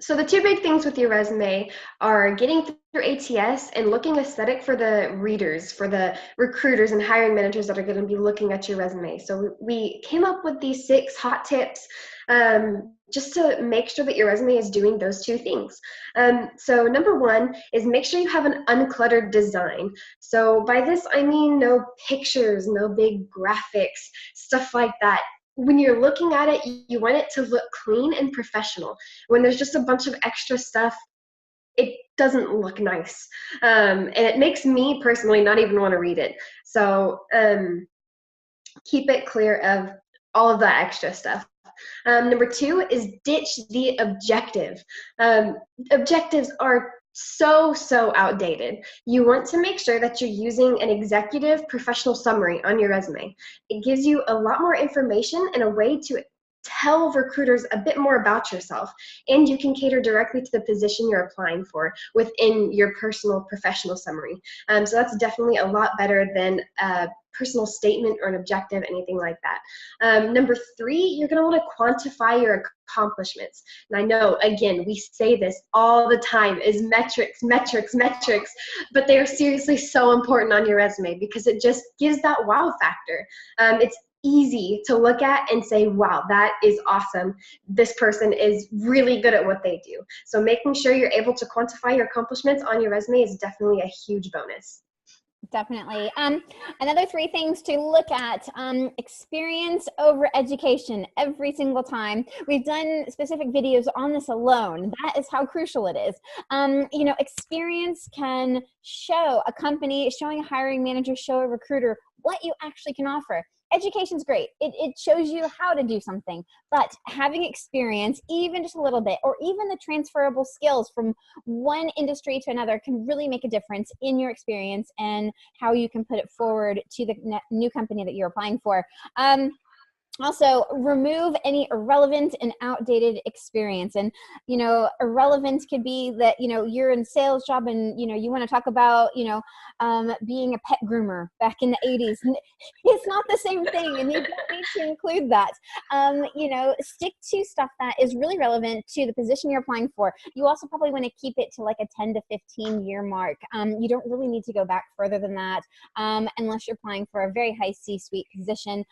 So the two big things with your resume are getting through ATS and looking aesthetic for the readers, for the recruiters and hiring managers that are going to be looking at your resume. So we came up with these 6 hot tips just to make sure that your resume is doing those two things. So number one is make sure you have an uncluttered design. So by this, I mean no pictures, no big graphics, stuff like that. When you're looking at it, you want it to look clean and professional. When there's just a bunch of extra stuff, it doesn't look nice. And it makes me personally not even want to read it. So keep it clear of all of that extra stuff. Number two is ditch the objective. Objectives are so outdated. You want to make sure that you're using an executive professional summary on your resume. It gives you a lot more information and a way to tell recruiters a bit more about yourself, and you can cater directly to the position you're applying for within your personal professional summary. So that's definitely a lot better than a personal statement or an objective, anything like that. Number three, you're going to want to quantify your accomplishments. And I know, again, we say this all the time, is metrics, metrics, metrics, but they are seriously so important on your resume because it just gives that wow factor. It's easy to look at and say, wow, that is awesome. This person is really good at what they do. So making sure you're able to quantify your accomplishments on your resume is definitely a huge bonus. Definitely. Another 3 things to look at, experience over education every single time. We've done specific videos on this alone. That is how crucial it is. Experience can show a company, showing a hiring manager, show a recruiter what you actually can offer. Education's great. It shows you how to do something, but having experience, even just a little bit, or even the transferable skills from one industry to another can really make a difference in your experience and how you can put it forward to the new company that you're applying for. Also, remove any irrelevant and outdated experience. And, irrelevant could be that, you're in a sales job and, you want to talk about, being a pet groomer back in the 80s. It's not the same thing, and you don't need to include that. Stick to stuff that is really relevant to the position you're applying for. You also probably want to keep it to like a 10 to 15 year mark. You don't really need to go back further than that unless you're applying for a very high C-suite position.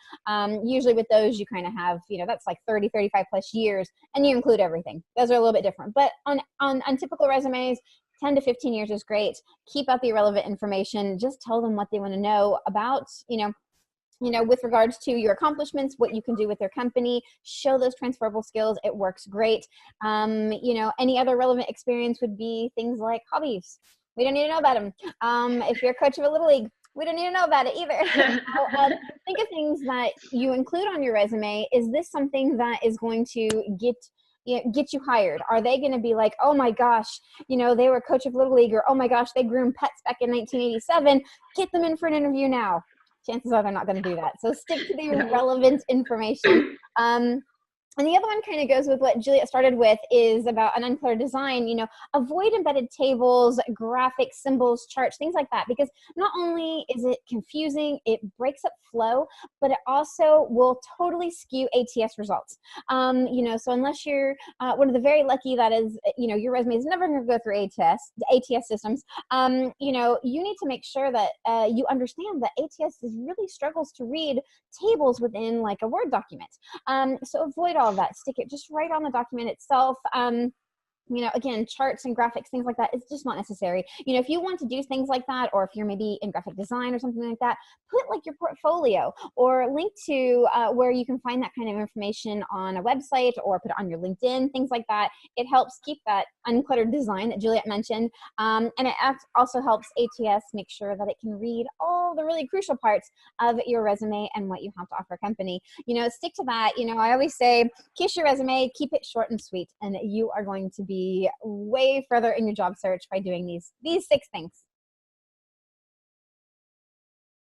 Usually with those, you kind of have, that's like 30, 35 plus years, and you include everything. Those are a little bit different. But on typical resumes, 10 to 15 years is great. Keep out the irrelevant information. Just tell them what they want to know about, with regards to your accomplishments, what you can do with their company. Show those transferable skills. It works great. Any other relevant experience would be things like hobbies. We don't need to know about them. If you're a coach of a little league, we don't need to know about it either. Think of things that you include on your resume. Is this something that is going to get you hired? Are they going to be like, oh my gosh, they were a coach of Little League, or oh my gosh, they groomed pets back in 1987. Get them in for an interview now. Chances are they're not going to do that. So stick to the relevant information. And the other one kind of goes with what Juliet started with, is about an uncluttered design. Avoid embedded tables, graphics, symbols, charts, things like that, because not only is it confusing, it breaks up flow, but it also will totally skew ATS results. So unless you're one of the very lucky that is, your resume is never going to go through ATS systems, you need to make sure that you understand that ATS really struggles to read tables within like a Word document. So avoid all of that. Stick it just right on the document itself. Again, charts and graphics, things like that, it's just not necessary. If you want to do things like that, or if you're maybe in graphic design or something like that, put like your portfolio or link to where you can find that kind of information on a website, or put it on your LinkedIn, things like that. It helps keep that uncluttered design that Juliet mentioned. And it also helps ATS make sure that it can read all the really crucial parts of your resume and what you have to offer a company. Stick to that. I always say, kiss your resume, keep it short and sweet, and you are going to be way further in your job search by doing these 6 things.